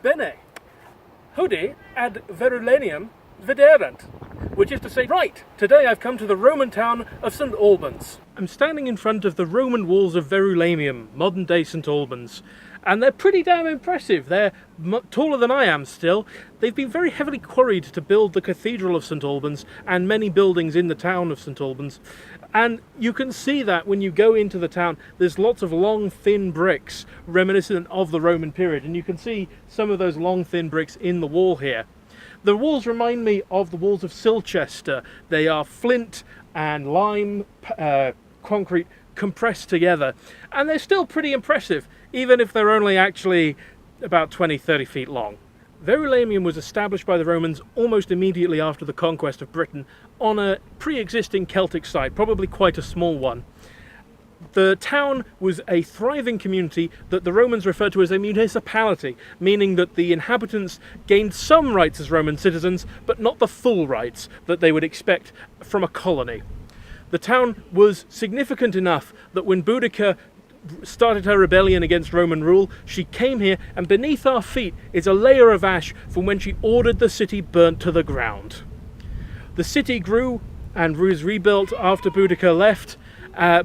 Bene, hodie ad Verulamium viderunt, which is to say, right, today I've come to the Roman town of St Albans. I'm standing in front of the Roman walls of Verulamium, modern day St Albans, and they're pretty damn impressive. They're taller than I am still. They've been very heavily quarried to build the Cathedral of St Albans and many buildings in the town of St Albans. And you can see that when you go into the town, there's lots of long, thin bricks reminiscent of the Roman period. And you can see some of those long, thin bricks in the wall here. The walls remind me of the walls of Silchester. They are flint and lime concrete compressed together. And they're still pretty impressive, even if they're only actually about 20-30 feet long. Verulamium was established by the Romans almost immediately after the conquest of Britain on a pre-existing Celtic site, probably quite a small one. The town was a thriving community that the Romans referred to as a municipality, meaning that the inhabitants gained some rights as Roman citizens, but not the full rights that they would expect from a colony. The town was significant enough that when Boudica started her rebellion against Roman rule, she came here, and beneath our feet is a layer of ash from when she ordered the city burnt to the ground. The city grew and was rebuilt after Boudica left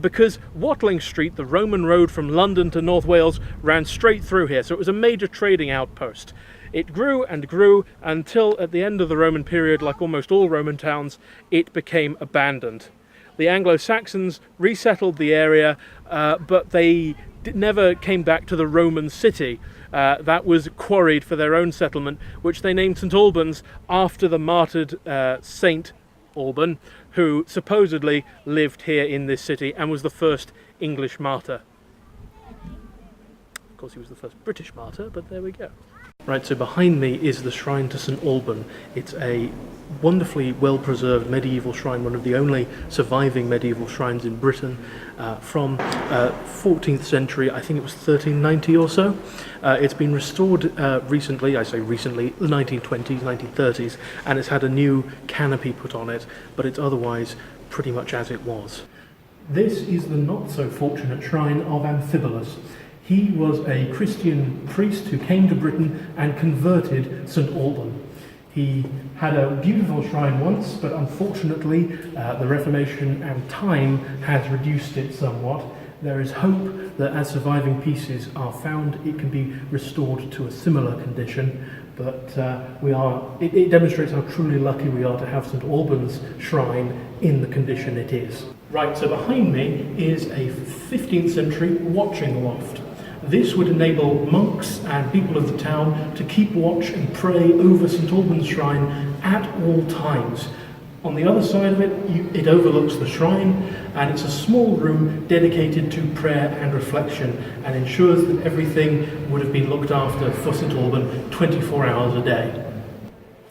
because Watling Street, the Roman road from London to North Wales, ran straight through here, so it was a major trading outpost. It grew and grew until at the end of the Roman period, like almost all Roman towns, it became abandoned. The Anglo-Saxons resettled the area, but they never came back to the Roman city. That was quarried for their own settlement, which they named St Albans after the martyred St Alban, who supposedly lived here in this city and was the first English martyr. Of course, he was the first British martyr, but there we go. Right, so behind me is the shrine to St Alban. It's a wonderfully well-preserved medieval shrine, one of the only surviving medieval shrines in Britain from 14th century, I think it was 1390 or so. It's been restored recently, I say recently, the 1920s, 1930s, and it's had a new canopy put on it, but it's otherwise pretty much as it was. This is the not-so-fortunate shrine of Amphibolus. He was a Christian priest who came to Britain and converted St Alban. He had a beautiful shrine once, but unfortunately the Reformation and time has reduced it somewhat. There is hope that as surviving pieces are found, it can be restored to a similar condition, but it demonstrates how truly lucky we are to have St Alban's shrine in the condition it is. Right, so behind me is a 15th century watching loft. This would enable monks and people of the town to keep watch and pray over St Alban's shrine at all times. On the other side of it, it overlooks the shrine, and it's a small room dedicated to prayer and reflection, and ensures that everything would have been looked after for St Alban 24 hours a day.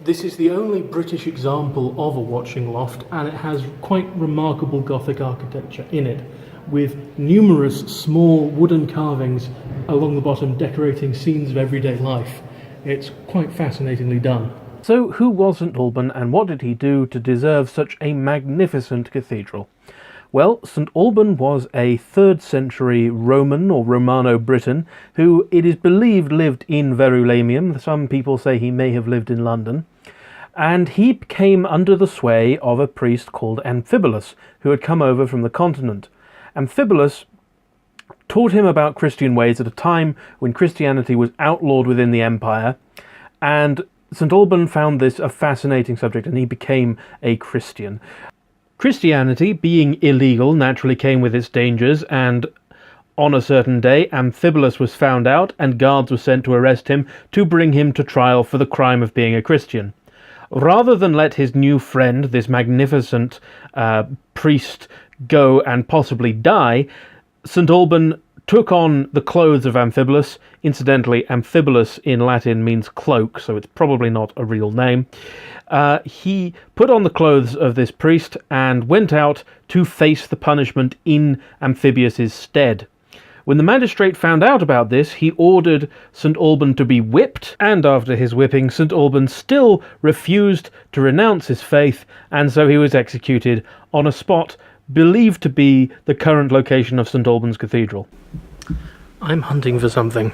This is the only British example of a watching loft, and it has quite remarkable Gothic architecture in it, with numerous small wooden carvings along the bottom decorating scenes of everyday life. It's quite fascinatingly done. So who was St Alban, and what did he do to deserve such a magnificent cathedral? Well, St Alban was a 3rd century Roman or Romano-Briton who it is believed lived in Verulamium. Some people say he may have lived in London. And he came under the sway of a priest called Amphibolus, who had come over from the continent. Amphibolus taught him about Christian ways at a time when Christianity was outlawed within the empire, and St Alban found this a fascinating subject, and he became a Christian. Christianity, being illegal, naturally came with its dangers, and on a certain day Amphibolus was found out, and guards were sent to arrest him to bring him to trial for the crime of being a Christian. Rather than let his new friend, this magnificent priest, go and possibly die, St Alban took on the clothes of Amphibolus. Incidentally, Amphibolus in Latin means cloak, so it's probably not a real name. He put on the clothes of this priest and went out to face the punishment in Amphibius's stead. When the magistrate found out about this, he ordered St Alban to be whipped, and after his whipping, St Alban still refused to renounce his faith, and so he was executed on a spot believed to be the current location of St Alban's Cathedral. I'm hunting for something.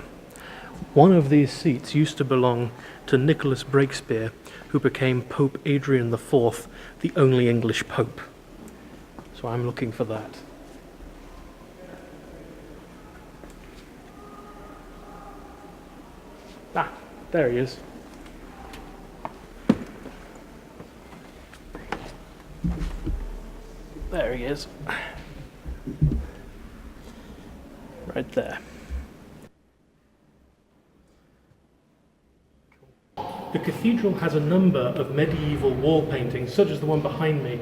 One of these seats used to belong to Nicholas Breakspear, who became Pope Adrian IV, the only English pope. So I'm looking for that. Ah, there he is. There he is. Right there. The cathedral has a number of medieval wall paintings, such as the one behind me.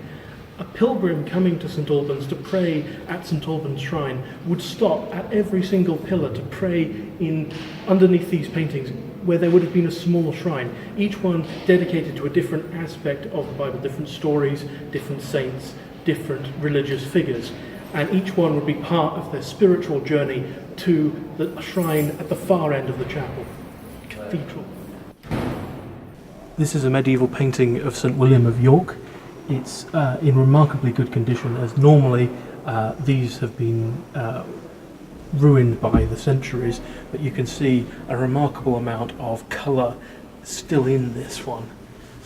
A pilgrim coming to St Albans to pray at St Alban's shrine would stop at every single pillar to pray in underneath these paintings, where there would have been a small shrine, each one dedicated to a different aspect of the Bible, different stories, different saints, different religious figures, and each one would be part of their spiritual journey to the shrine at the far end of the chapel, cathedral. This is a medieval painting of St William of York. It's in remarkably good condition, as normally these have been ruined by the centuries, but you can see a remarkable amount of colour still in this one,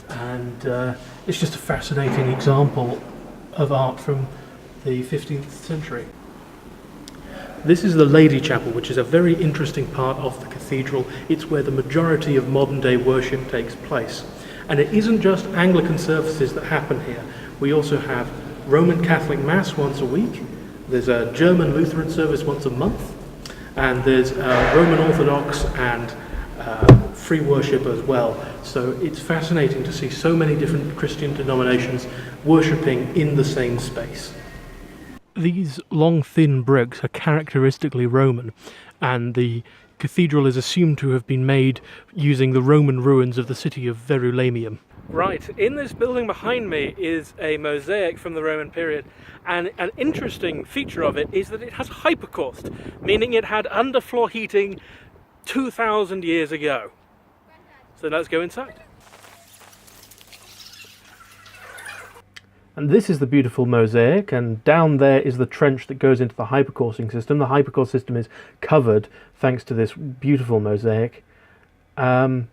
and it's just a fascinating example of art from the 15th century. This is the Lady Chapel, which is a very interesting part of the cathedral. It's where the majority of modern day worship takes place. And it isn't just Anglican services that happen here. We also have Roman Catholic Mass once a week, there's a German Lutheran service once a month, and there's Roman Orthodox and free worship as well. So it's fascinating to see so many different Christian denominations worshipping in the same space. These long thin bricks are characteristically Roman, and the cathedral is assumed to have been made using the Roman ruins of the city of Verulamium. Right, in this building behind me is a mosaic from the Roman period, and an interesting feature of it is that it has hypercaust, meaning it had underfloor heating 2,000 years ago. So let's go inside. And this is the beautiful mosaic, and down there is the trench that goes into the hypercoursing system. The hypercourse system is covered thanks to this beautiful mosaic, and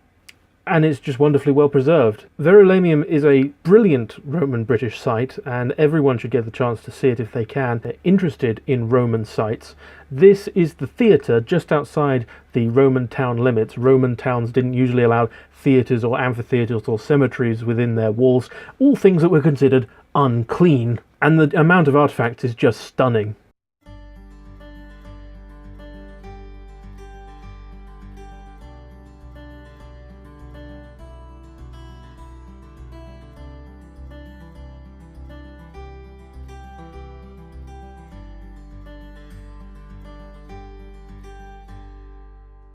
it's just wonderfully well preserved. Verulamium is a brilliant Roman British site, and everyone should get the chance to see it if they can. They're interested in Roman sites. This is the theatre just outside the Roman town limits. Roman towns didn't usually allow theatres or amphitheatres or cemeteries within their walls, all things that were considered unclean, and the amount of artifacts is just stunning.